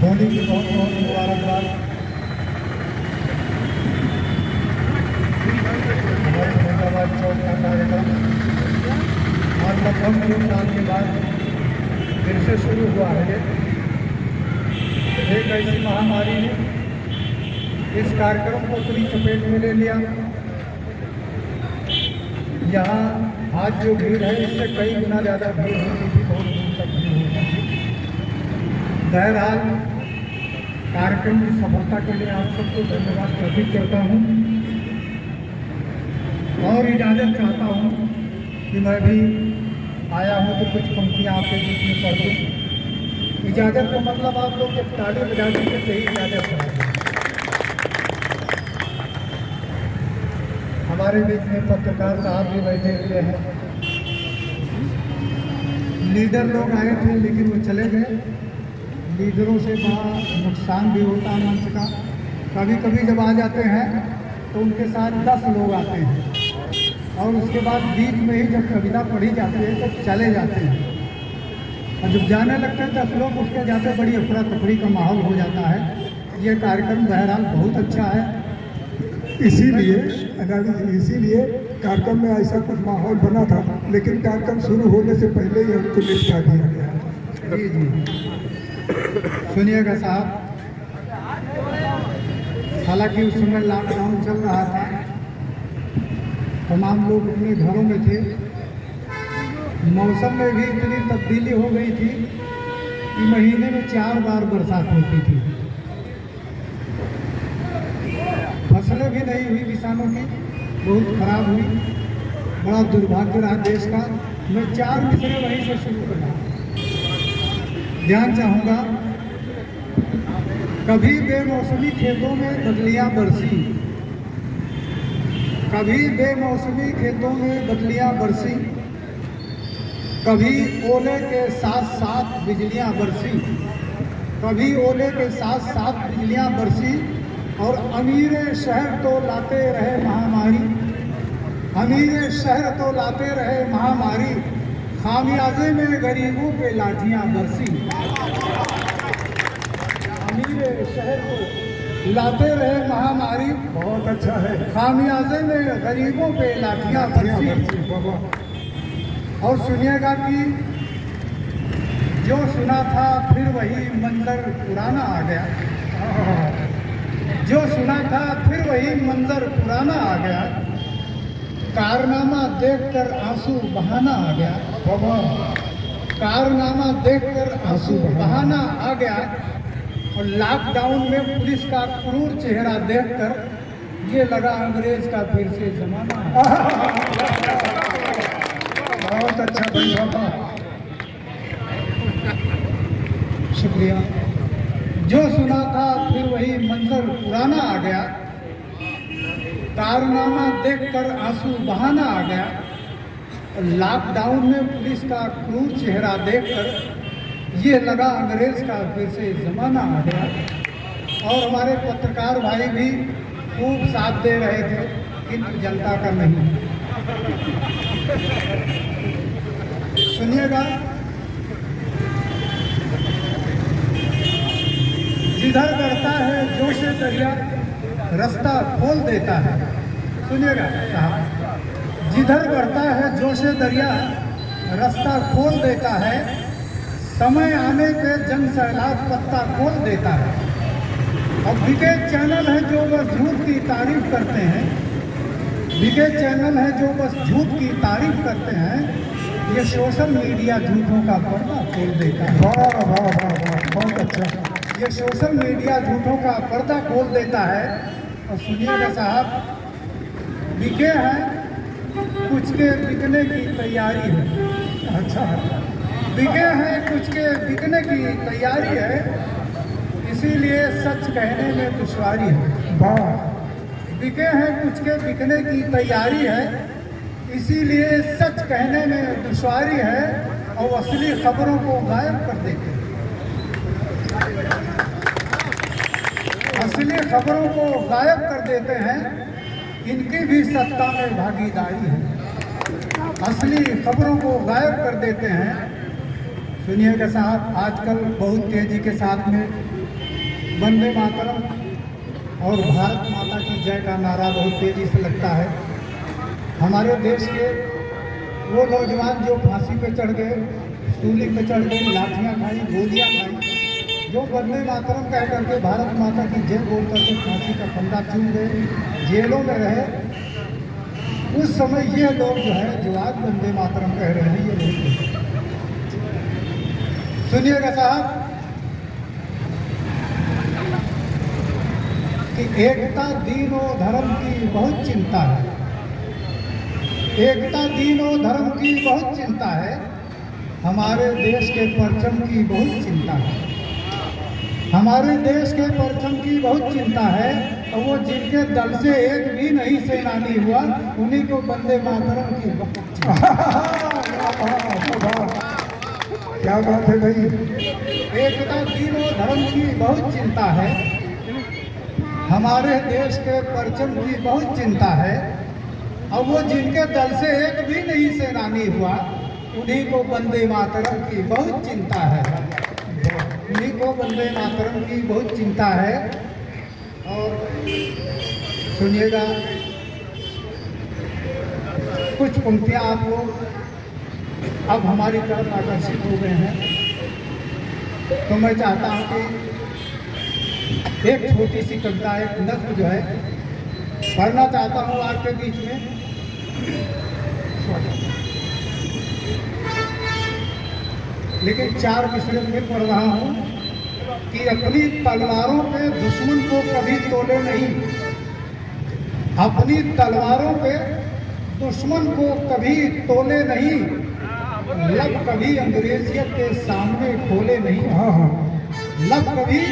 होली की बहुत बहुत मुबारकबाद। हमारे फैजाबाद चौक का कार्यक्रम आज लगभग 3 साल के बाद फिर से शुरू हुआ है। एक ऐसी महामारी ने इस कार्यक्रम को पूरी चपेट में ले लिया। यहाँ आज जो भीड़ है इससे कई गुना ज़्यादा भीड़ होती थी, बहुत दूर तक भीड़ होती थी। बहरहाल कार्यक्रम की सफलता के लिए आप सबको धन्यवाद अर्पित करता हूँ और इजाज़त चाहता हूँ कि मैं भी आया हूँ तो कुछ पंक्तियाँ आपके बीच में पढ़ दूँ। इजाज़त का मतलब आप लोग जब ताली बजा देंगे तो ही इजाज़त करा। हमारे बीच में पत्रकार साहब भी बैठे हुए हैं। लीडर लोग आए थे लेकिन वो चले गए। लीडरों से बड़ा नुकसान भी होता है मंच का। कभी कभी जब आ जाते हैं तो उनके साथ 10 लोग आते हैं और उसके बाद बीच में ही जब कविता पढ़ी जाती है तो चले जाते हैं और जब जाने लगते हैं 10 लोग उसके जाते बड़ी अफरा तफरी का माहौल हो जाता है। ये कार्यक्रम बहरहाल बहुत अच्छा है। इसीलिए कार्यक्रम में ऐसा कुछ माहौल बना था, लेकिन कार्यक्रम शुरू होने से पहले ही हमको निपटा दिया गया। जी जी सुनिएगा साहब, हालांकि उस समय लॉकडाउन चल रहा था, तमाम लोग अपने घरों में थे। मौसम में भी इतनी तब्दीली हो गई थी कि महीने में 4 बार बरसात होती थी। फसलें भी नहीं हुई, किसानों की बहुत खराब हुई। बड़ा दुर्भाग्य रहा देश का। मैं 4 मिसरे वहीं से शुरू कर रहा हूँ। ध्यान चाहूँगा, कभी बेमौसमी खेतों में बदलियाँ बरसी, कभी बेमौसमी खेतों में बदलियाँ बरसी, कभी ओले के साथ साथ बिजलियाँ बरसी, कभी ओले के साथ साथ बिजलियाँ बरसी और अमीर शहर तो लाते रहे महामारी, अमीर शहर तो लाते रहे महामारी, खामियाजे में गरीबों पे लाठियाँ बरसी। अमीर शहर को लाते रहे महामारी, बहुत अच्छा है। खामियाजे में गरीबों पे लाठियाँ बरसी। और सुनिएगा कि जो सुना था फिर वही मंजर पुराना आ गया, जो सुना था फिर वही मंजर पुराना आ गया, कारनामा देखकर आंसू बहाना आ गया, कारनामा देखकर आंसू बहाना आ गया। और लॉकडाउन में पुलिस का क्रूर चेहरा देखकर ये लगा अंग्रेज का फिर से जमाना। बहुत अच्छा बन था। शुक्रिया। जो सुना था फिर वही मंजर पुराना आ गया, कारनामा देखकर आंसू बहाना आ गया। लॉकडाउन में पुलिस का क्रूर चेहरा देखकर ये लगा अंग्रेज का फिर से ज़माना आ गया। और हमारे पत्रकार भाई भी खूब साथ दे रहे थे, किंतु जनता का नहीं। सुनिएगा, जिधर बढ़ता है जोश दरिया रास्ता खोल देता है। सुनिएगा साहब, जिधर बढ़ता है जोश दरिया रास्ता खोल देता है, समय आने पे जन सैलाब पत्ता खोल देता है। अब बिके चैनल है जो बस झूठ की तारीफ करते हैं, बिके चैनल है जो बस झूठ की तारीफ करते हैं। ये सोशल मीडिया झूठों का पर्दा खोल देता है। वाह वाह वाह वाह, बहुत अच्छा। ये सोशल मीडिया झूठों का पर्दा खोल देता है। और सुनिएगा साहब, बिके हैं कुछ के बिकने की तैयारी है। अच्छा, बिके हैं कुछ के बिकने की तैयारी है, इसीलिए सच कहने में दुश्वारी है। वाह। बिके हैं कुछ के बिकने की तैयारी है, इसीलिए सच कहने में दुश्वारी है और असली खबरों को गायब कर देते हैं। असली खबरों को गायब कर देते हैं, इनकी भी सत्ता में भागीदारी है। असली खबरों को गायब कर देते हैं। सुनिएगा साहब, आजकल बहुत तेज़ी के साथ में वंदे मातरम और भारत माता की जय का नारा बहुत तेजी से लगता है। हमारे देश के वो नौजवान जो फांसी पे चढ़ गए, सूली पे चढ़ गए, लाठियाँ खाई, गोलियाँ खाई, जो वंदे मातरम कह करके भारत माता की जय बोल करके फांसी का फंदा चूम गए, जेलों में रहे, उस समय ये लोग जो है जो आज वंदे मातरम कह रहे हैं, ये लोग सुनिएगा साहब कि एकता दीन और धर्म की बहुत चिंता है, एकता दीन और धर्म की बहुत चिंता है, हमारे देश के परचम की बहुत चिंता है, हमारे देश के परचम की बहुत चिंता है। और वो जिनके दल से एक भी नहीं सेनानी हुआ, उन्हीं को वंदे मातरम की बहुत चिंता। क्या बात है भाई। एकता दीन और धर्म की बहुत चिंता है, हमारे देश के परचम की बहुत चिंता है। और वो जिनके दल से एक भी नहीं सेनानी हुआ, उन्हीं को वंदे मातरम की बहुत चिंता है, उन्हीं को वंदे मातरम की बहुत चिंता है। और सुनिएगा कुछ पंक्तियाँ आप लोग अब हमारी तरफ आकर्षित हो गए हैं, तो मैं चाहता हूँ कि एक छोटी सी कविता, एक नज्म जो है पढ़ना चाहता हूँ आपके बीच में। लेकिन 4 विषय में पढ़ रहा हूँ कि अपनी तलवारों पे दुश्मन को कभी तोले नहीं, अपनी तलवारों पे दुश्मन को कभी तोले नहीं, लब कभी अंग्रेजियत के सामने खोले नहीं। हाँ हाँ, लब कभी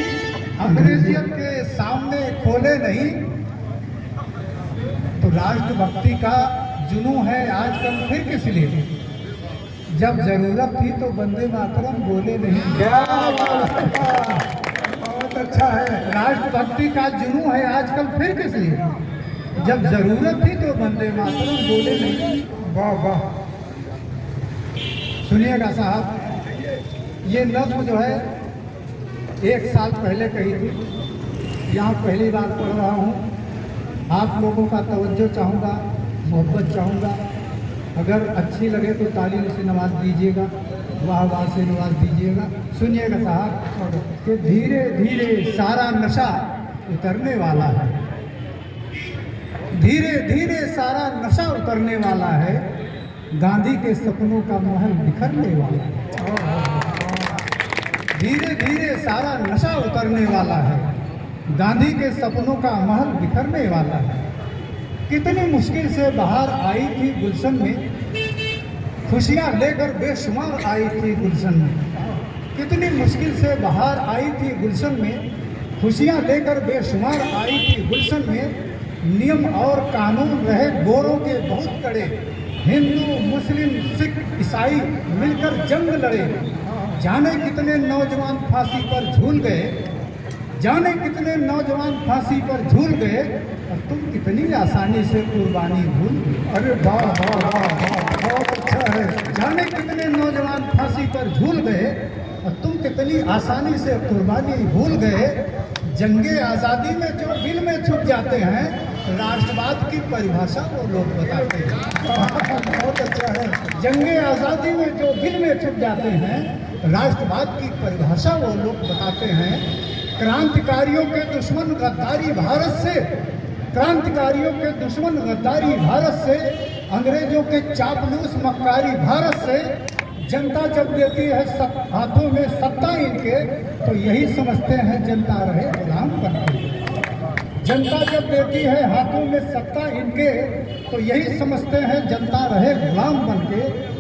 अंग्रेजियत के सामने खोले नहीं। तो राष्ट्रभक्ति का जुनून है आजकल फिर किस लिए, जब जरूरत थी तो वंदे मातरम बोले नहीं। क्या बहुत अच्छा है। राष्ट्रभक्ति का जुनून है आजकल फिर किस लिए, जब जरूरत थी तो वंदे मातरम बोले नहीं। वाह वाह। सुनिएगा साहब, ये नज्म जो है 1 साल पहले कही थी, यहाँ पहली बार पढ़ रहा हूँ। आप लोगों का तवज्जो चाहूँगा, मोहब्बत चाहूँगा, अगर अच्छी लगे तो तालियों से नवाज दीजिएगा, वाह वाह से नवाज दीजिएगा। सुनिएगा साहब कि धीरे धीरे सारा नशा उतरने वाला है, धीरे धीरे सारा नशा उतरने वाला है, गांधी के सपनों का महल बिखरने वाला है। धीरे धीरे सारा नशा उतरने वाला है, गांधी के सपनों का महल बिखरने वाला है। कितनी मुश्किल से बाहर आई थी गुलशन में, खुशियाँ लेकर बेशुमार आई थी गुलशन में। कितनी मुश्किल से बाहर आई थी गुलशन में, खुशियाँ लेकर बेशुमार आई थी गुलशन में। नियम और कानून रहे गोरों के बहुत कड़े, हिंदू मुस्लिम सिख ईसाई मिलकर जंग लड़े। जाने कितने नौजवान फांसी पर झूल गए, जाने कितने नौजवान फांसी पर झूल गए, और तुम कितनी आसानी से कुर्बानी भूल गए। अरे वाह वाह वाह वाह, बहुत अच्छा है। जाने कितने नौजवान फांसी पर झूल गए और तुम कितनी आसानी से कुर्बानी भूल गए। जंगे आज़ादी में जो दिल में छुप जाते हैं, राष्ट्रवाद की परिभाषा वो लोग बताते हैं। बहुत अच्छा है। जंगे आज़ादी में जो दिल में छुप जाते हैं, राष्ट्रवाद की परिभाषा वो लोग बताते हैं। क्रांतिकारियों के दुश्मन गद्दारी भारत से, क्रांतिकारियों के दुश्मन गद्दारी भारत से, अंग्रेजों के चापलूस मक्कारी भारत से, जनता जब देती है हाथों में सत्ता इनके, तो यही समझते हैं जनता रहे गुलाम बनके। जनता जब देती है हाथों में सत्ता इनके, तो यही समझते हैं जनता रहे गुलाम बनके।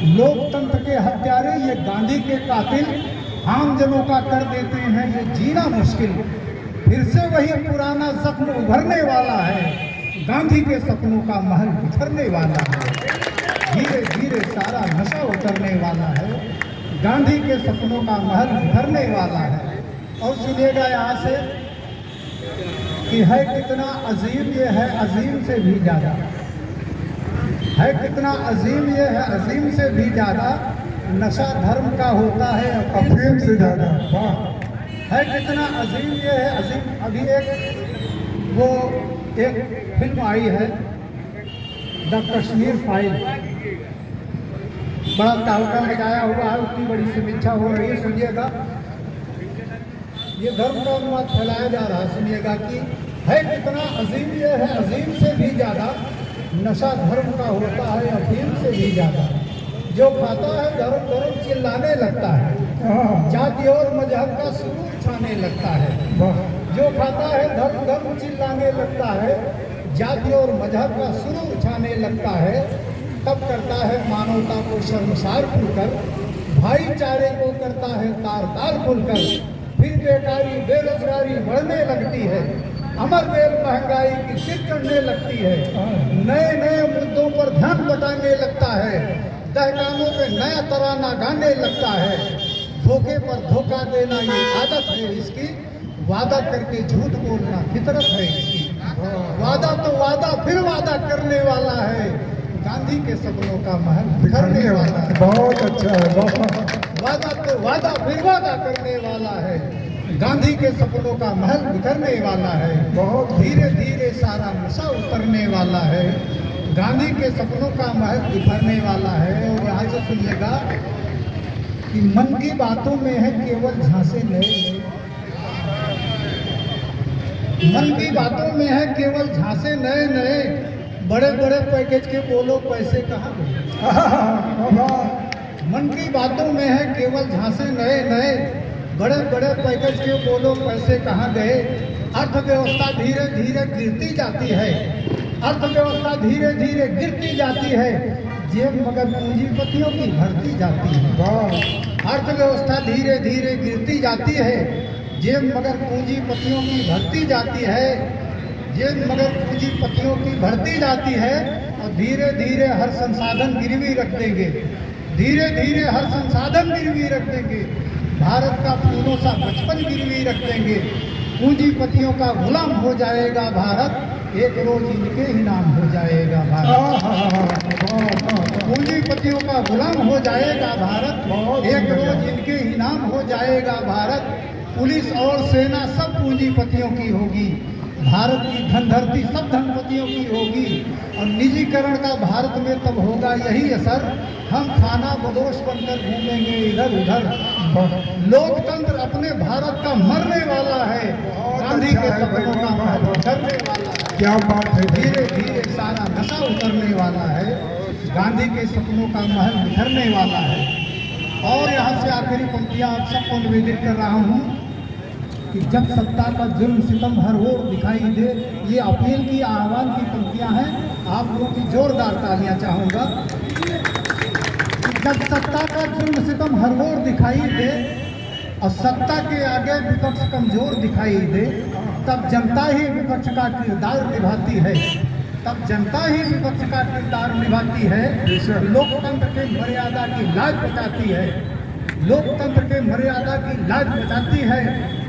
लोकतंत्र के हत्यारे ये गांधी के कातिल, आम जनों का कर देते हैं ये जीना मुश्किल। फिर से वही पुराना जख्म उभरने वाला है, गांधी के सपनों का महल बिखरने वाला है। धीरे धीरे सारा नशा उतरने वाला है, गांधी के सपनों का महल बिखरने वाला है। और सुनिएगा यहाँ से कि है कितना अजीम ये है, अजीम से भी ज़्यादा है, कितना अजीम ये है, अजीम से भी ज़्यादा। नशा धर्म का होता है अफीम से ज़्यादा। वाह। है कितना अजीम ये है अजीम। अभी एक फिल्म आई है द कश्मीर फाइल, बड़ा तहलका मचाया हुआ है, उसकी बड़ी समीक्षा हो रही है। सुनिएगा, ये धर्म का उन्माद फैलाया जा रहा है। सुनिएगा कि है कितना अजीम ये है अजीम से भी ज़्यादा नशा धर्म का होता है, अफीम से भी ज़्यादा। जो खाता है धर्म धर्म चिल्लाने लगता है, जाति और मजहब का सुरूर छाने लगता है। जो खाता है धर्म धर्म चिल्लाने लगता है, जाति और मजहब का सुरूर छाने लगता है। तब करता है मानवता को शर्मसार खुलकर, भाईचारे को करता है तार तार खुलकर। फिर बेकारी बेरोजगारी बढ़ने लगती है, अमर बेल महंगाई की सिर चढ़ने लगती है। नए नए मुद्दों पर ध्यान बटाने लगता है, दहकानों पे नया तराना गाने लगता है। धोखे पर धोखा देना ये आदत है इसकी, वादा करके झूठ बोलना फितरत है इसकी। वादा तो वादा फिर वादा करने वाला है, गांधी के सपनों का महल बिखरने वाला है। बहुत अच्छा है, बहुत। वादा तो वादा फिर वादा करने वाला है, गांधी के सपनों का महल बिखरने वाला है। बहुत धीरे धीरे सारा नशा उतरने वाला है, गांधी के सपनों का महल बिखरने वाला है। और यहाँ से सुनिएगा कि मन की बातों में है केवल झांसे नए, मन की बातों में है केवल झांसे नए नए। बड़े बड़े पैकेज के बोलो पैसे कहाँ गए। मन की बातों में है केवल झांसे नए नए, बड़े बड़े पैकेज के बोलो पैसे कहाँ गए। अर्थव्यवस्था धीरे धीरे गिरती जाती है, अर्थव्यवस्था धीरे धीरे गिरती जाती है, जेब मगर पूंजीपतियों की भरती जाती है। अर्थव्यवस्था धीरे धीरे गिरती जाती है, जेब मगर पूंजीपतियों की भरती जाती है, जेब मगर पूंजीपतियों की भरती जाती है। और धीरे धीरे हर संसाधन गिरवी रख देंगे, धीरे धीरे हर संसाधन गिरवी रख देंगे। भारत का फूलों सा बचपन गिरवी रख देंगे। पूंजीपतियों का गुलाम हो जाएगा भारत, एक रोज इनके ही नाम हो जाएगा भारत। पूंजीपतियों का गुलाम हो जाएगा भारत, एक रोज इनके ही नाम हो जाएगा भारत। पुलिस और सेना सब पूंजीपतियों की होगी, भारत की धनधरती सब धनपतियों की होगी। और निजीकरण का भारत में तब होगा यही असर, हम खाना बदोश बनकर घूमेंगे इधर उधर। लोकतंत्र अपने भारत का मरने वाला है, गांधी के सपनों का महल उतरने वाला है। क्या बात है। धीरे धीरे सारा नशा उतरने वाला है, गांधी के सपनों का महल बिखरने वाला है। और यहाँ से आखिरी पंक्तियाँ आप सबको निवेदित कर रहा हूँ कि जब सत्ता का जुल्म सितम हर ओर दिखाई दे। ये अपील की आह्वान की पंक्तियां हैं, आप लोगों की जोरदार तालियां चाहूँगा। जब सत्ता का जुल्म सितम हर ओर दिखाई दे और सत्ता के आगे विपक्ष कमजोर दिखाई दे, तब जनता ही विपक्ष का किरदार निभाती है, तब जनता ही विपक्ष का किरदार निभाती है। लोकतंत्र के मर्यादा की लाज बचाती है, लोकतंत्र के मर्यादा की लाज बचाती है।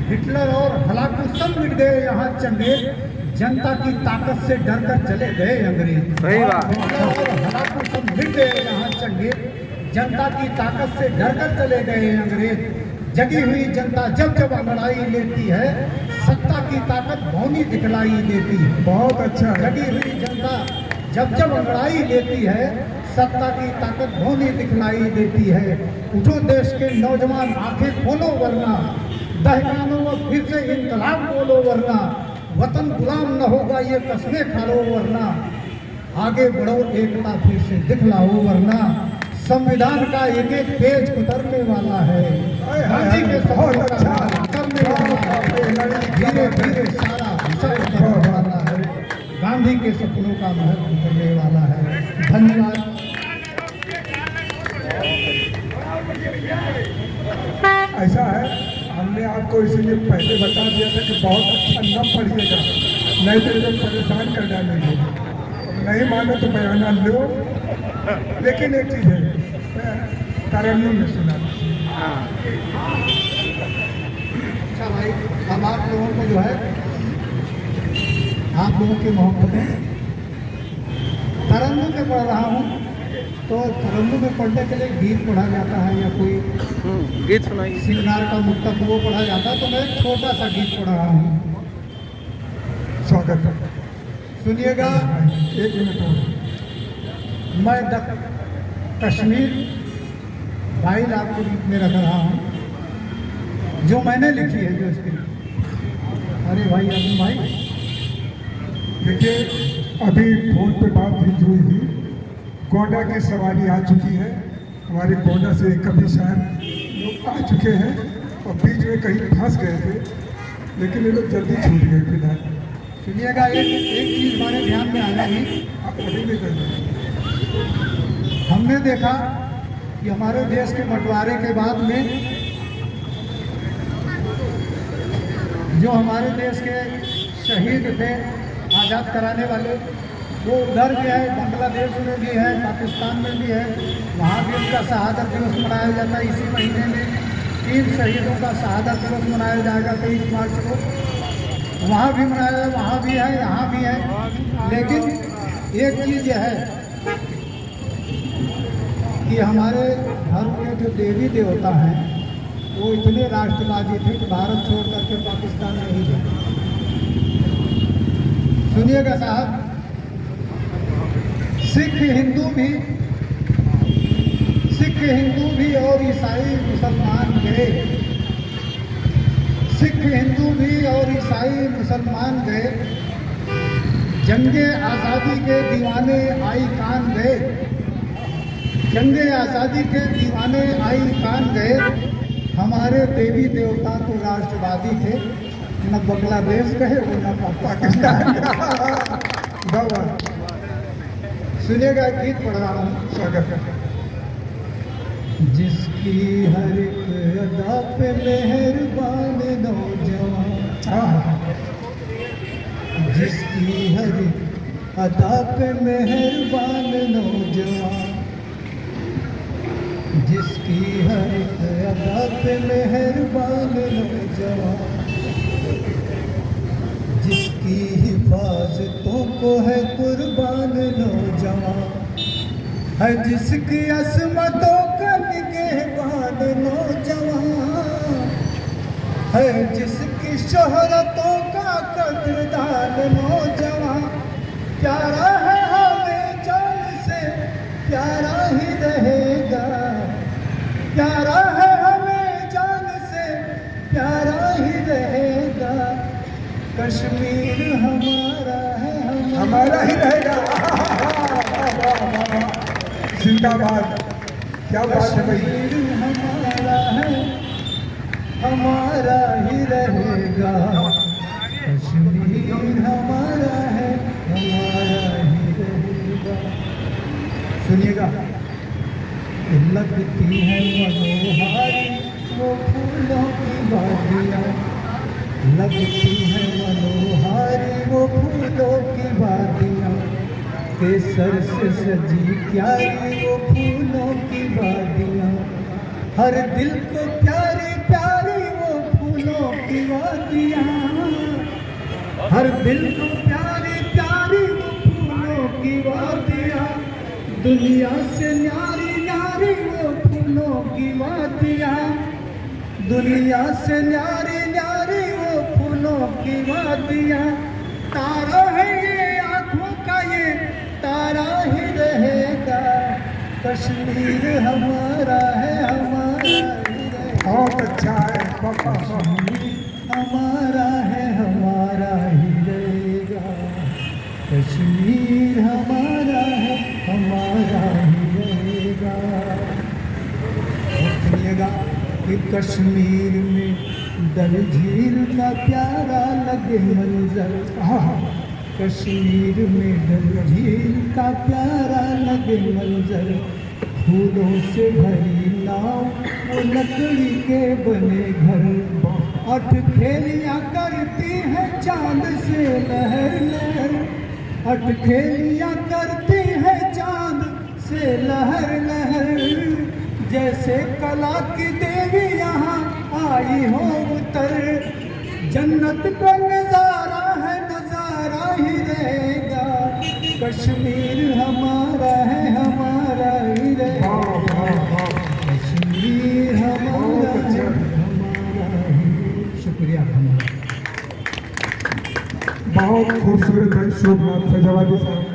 हिटलर और हलाकू सब मिट गए यहाँ चंगेज, जनता की ताकत से डरकर चले गए अंग्रेज। सही बात। हिटलर और हलाकू सब मिट गए यहाँ चंगेज, जनता की ताकत से डरकर चले गए अंग्रेज। जगी हुई जनता जब जब अंगड़ाई लेती है, सत्ता की ताकत भौनी दिखलाई देती है। बहुत अच्छा है। जगी हुई जनता जब जब अंगड़ाई लेती है, सत्ता की ताकत भौनी दिखलाई देती है। उठो देश के नौजवान आंखें खोलो वरना, दहकानों में फिर से इनकलाब बोलो वरना, वतन गुलाम न होगा ये कस्में खा लो वरना, आगे बढ़ो एकता फिर से दिखलाओ वरना। संविधान का एक एक पेज उतरने वाला है, गांधी के सपनों का महल उतरने वाला है। धीरे धीरे सारा नशा उतरने वाला है, गांधी के सपनों का महल उतरने वाला है। धन्यवाद। ऐसा है, हमने आपको इसीलिए पहले बता दिया था कि बहुत अच्छा न पढ़िएगा, नहीं तो जब परेशान कर डालेंगे। नहीं माने तो बयाना लो। लेकिन एक चीज़ है, तरन्नुम में सुना। अच्छा भाई, अब आप लोगों को जो है, आप लोगों की मोहब्बत है, तरन्नुम में पढ़ रहा हूँ। तो तरन्नुम में पढ़ने के लिए गीत पढ़ा जाता है या कोई गीत सुनाइए। सिंगार का मुक्तक वो पढ़ा जाता है, तो मैं एक छोटा सा गीत पढ़ रहा हूँ, स्वागत है। सुनिएगा। एक मिनट और। मैं कश्मीर फाइल आपको गीत में रख रहा हूँ, जो मैंने लिखी है, जो इसकी। अरे भाई अरुण भाई, देखिए, अभी फोन पे बात हुई थी, गोंडा की सवारी आ चुकी है। हमारे गोंडा से कभी साहब लोग आ चुके हैं और बीच में कहीं फंस गए थे, लेकिन ये लोग जल्दी छूट गए फिलहाल। सुनिएगा, एक चीज हमारे ध्यान में आया ही, आप अभी नहीं कर रहे। हमने देखा कि हमारे देश के बंटवारे के बाद में जो हमारे देश के शहीद थे, आज़ाद कराने वाले, वो उधर भी है, बांग्लादेश में भी है, पाकिस्तान में भी है। वहाँ भी उनका शहादत दिवस मनाया जाता है। इसी महीने में 3 शहीदों का शहादत दिवस मनाया जाएगा 23 मार्च को। वहाँ भी मनाया, वहाँ भी है, यहाँ भी है। लेकिन एक चीज़ यह है कि हमारे धर्म के जो देवी देवता हैं, वो इतने राष्ट्रवादी थे कि भारत छोड़ करके पाकिस्तान में ही गए। सुनिएगा साहब, सिख हिंदू भी और ईसाई मुसलमान गए। सिख हिंदू भी और ईसाई मुसलमान गए। जंगे आज़ादी के दीवाने आई कान गए। जंगे आज़ादी के दीवाने आई कान गए। हमारे देवी देवता तो राष्ट्रवादी थे, न बांग्लादेश गए और न पाकिस्तान। सुनिएगा, गीत पढ़ रहा हूँ, स्वागत है। जिसकी हर एक अदा पे मेहरबान नौजवान, जिसकी हर एक अदा पे मेहरबान नौजवान, जिसकी हर एक अदा पे मेहरबान नौजवान, जिसकी हिफाजतों को है कुर्बान नौजवान, है जिसकी असमतों का निगहबान नौजवान, है जिसकी शोहरतों का कदरदान नौजवान। प्यारा है हमें जान से, प्यारा ही रहेगा। प्यारा है हमें जान से, प्यारा ही रहेगा। कश्मीर हमारा है, हमारा ही रहेगा। जिंदाबाद। क्या बात है भाई। कश्मीर हमारा है, हमारा ही रहेगा। कश्मीर हमारा है, हमारा ही रहेगा। सुनिएगा, लगती है मनोहारी वो फूलों की वादियाँ, लगती है मनोहारी वो फूलों की वादियाँ, केसर से सजी प्यारी वो फूलों की वादियाँ, हर दिल को प्यारी प्यारी वो फूलों की वादियाँ, हर दिल को प्यारी प्यारी वो फूलों की वादियाँ, दुनिया से न्यारी न्यारी वो फूलों की वादियाँ, दुनिया से न्यारी न्यारी वो फूलों की वादियाँ। तारा है ये आँखों का, ये तारा ही रहेगा। कश्मीर हमारा है, हमारा ही रहेगा। बहुत अच्छा है पापा। हमारा है, हमारा ही रहेगा। कश्मीर हमारा है, हमारा ही रहेगा। और सुनिएगा कि कश्मीर में डल झील का प्यारा लगे मंजर, कश्मीर में डल झील का प्यारा लगे मंजर, फूलों से भरी नाव वो लकड़ी के बने घर, अटखेलियाँ करती हैं चांद से लहर लहर, अटखेलियाँ करती हैं चांद से लहर लहर, जैसे कला की देवी यहाँ आई हो उतर। जन्नत का नज़ारा है, नज़ारा ही रहेगा। कश्मीर हमारा है, हमारा ही शुक्रिया, धन्यवाद। बहुत खूबसूरत है शोभनाथ फैजाबादी साहब।